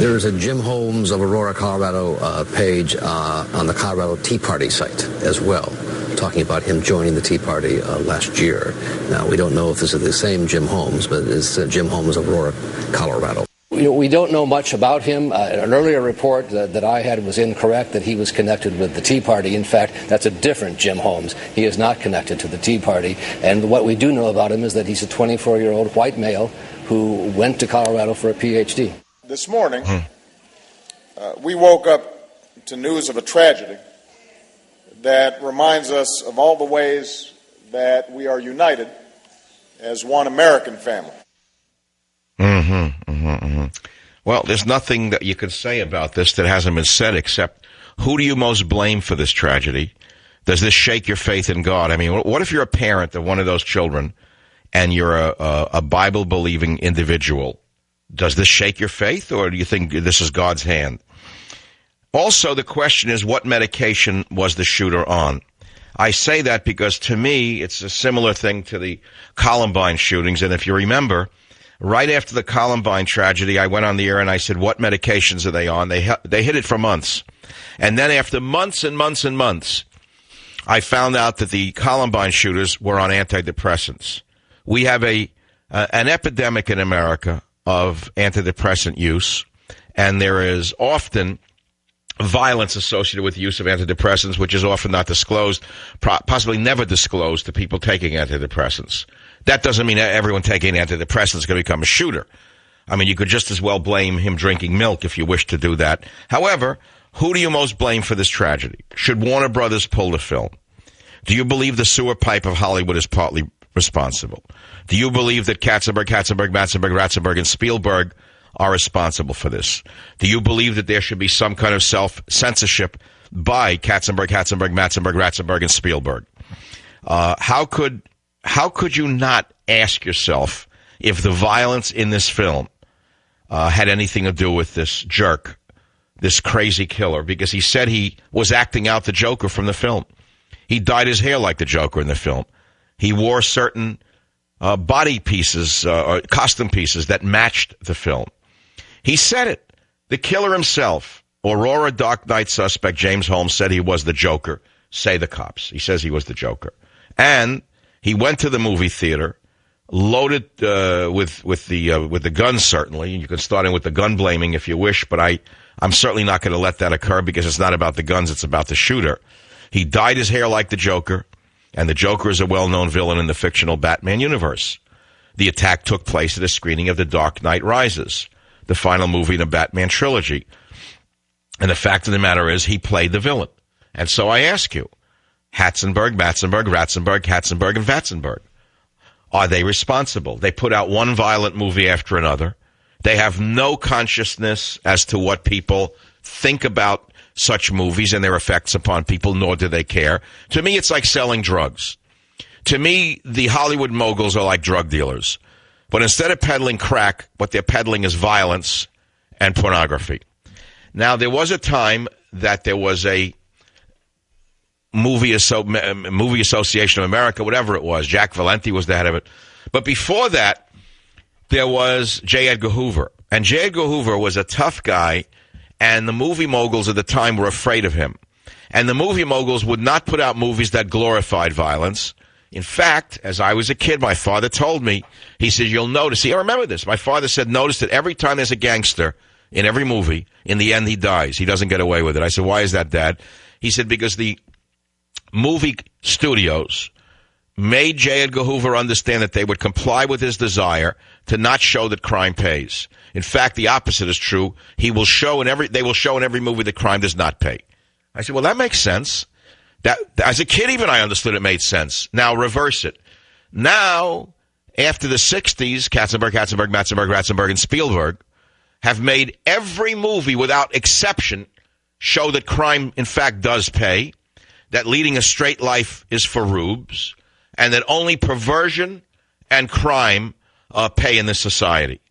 There is a Jim Holmes of Aurora, Colorado page on the Colorado Tea Party site as well, talking about him joining the Tea Party last year. Now, we don't know if this is the same Jim Holmes, but it's Jim Holmes of Aurora, Colorado. We don't know much about him. An earlier report that I had was incorrect, that he was connected with the Tea Party. In fact, that's a different Jim Holmes. He is not connected to the Tea Party. And what we do know about him is that he's a 24-year-old white male who went to Colorado for a Ph.D. This morning, we woke up to news of a tragedy that reminds us of all the ways that we are united as one American family. Well, there's nothing that you could say about this that hasn't been said except, who do you most blame for this tragedy? Does this shake your faith in God? I mean, what if you're a parent of one of those children and you're a Bible-believing individual? Does this shake your faith, or do you think this is God's hand? Also, the question is, what medication was the shooter on? I say that because, to me, it's a similar thing to the Columbine shootings. And if you remember, right after the Columbine tragedy, I went on the air and I said, what medications are they on? They hid it for months. And then after months and months and months, I found out that the Columbine shooters were on antidepressants. We have an epidemic in America of antidepressant use, and there is often violence associated with the use of antidepressants, which is often not disclosed, possibly never disclosed to people taking antidepressants. That doesn't mean everyone taking antidepressants is going to become a shooter. I mean, you could just as well blame him drinking milk if you wish to do that. However, who do you most blame for this tragedy? Should Warner Brothers pull the film? Do you believe the sewer pipe of Hollywood is partly responsible? Do you believe that Katzenberg, Ratzenberg, and Spielberg are responsible for this? Do you believe that there should be some kind of self-censorship by Katzenberg, Ratzenberg, and Spielberg? How could you not ask yourself if the violence in this film had anything to do with this jerk, this crazy killer? Because he said he was acting out the Joker from the film. He dyed his hair like the Joker in the film. He wore certain body pieces, or costume pieces that matched the film. He said it. The killer himself, Aurora Dark Knight suspect James Holmes, said he was the Joker. Say the cops. He says he was the Joker. And he went to the movie theater, loaded with the gun, certainly. You can start in with the gun blaming if you wish, but I'm certainly not going to let that occur because it's not about the guns, it's about the shooter. He dyed his hair like the Joker, and the Joker is a well-known villain in the fictional Batman universe. The attack took place at a screening of The Dark Knight Rises, the final movie in the Batman trilogy. And the fact of the matter is, he played the villain. And so I ask you, Hatzenberg, Matzenberg, Ratzenberg, Katzenberg, and Vatzenberg, are they responsible? They put out one violent movie after another. They have no consciousness as to what people think about such movies and their effects upon people, nor do they care. To me, it's like selling drugs. To me, the Hollywood moguls are like drug dealers. But instead of peddling crack, what they're peddling is violence and pornography. Now, there was a time that there was a Movie Association of America, whatever it was. Jack Valenti was the head of it. But before that, there was J. Edgar Hoover. And J. Edgar Hoover was a tough guy, and the movie moguls at the time were afraid of him. And the movie moguls would not put out movies that glorified violence. In fact, as I was a kid, my father told me, he said, you'll notice, I remember this, my father said, notice that every time there's a gangster in every movie, in the end he dies. He doesn't get away with it. I said, why is that, Dad? He said, because the movie studios made J. Edgar Hoover understand that they would comply with his desire to not show that crime pays. In fact, the opposite is true. They will show in every movie that crime does not pay. I said, well, that makes sense. That, as a kid, even I understood it made sense. Now reverse it. Now, after the 60s, Katzenberg, Matzenberg, Ratzenberg, and Spielberg have made every movie without exception show that crime, in fact, does pay, that leading a straight life is for rubes, and that only perversion and crime pay in this society.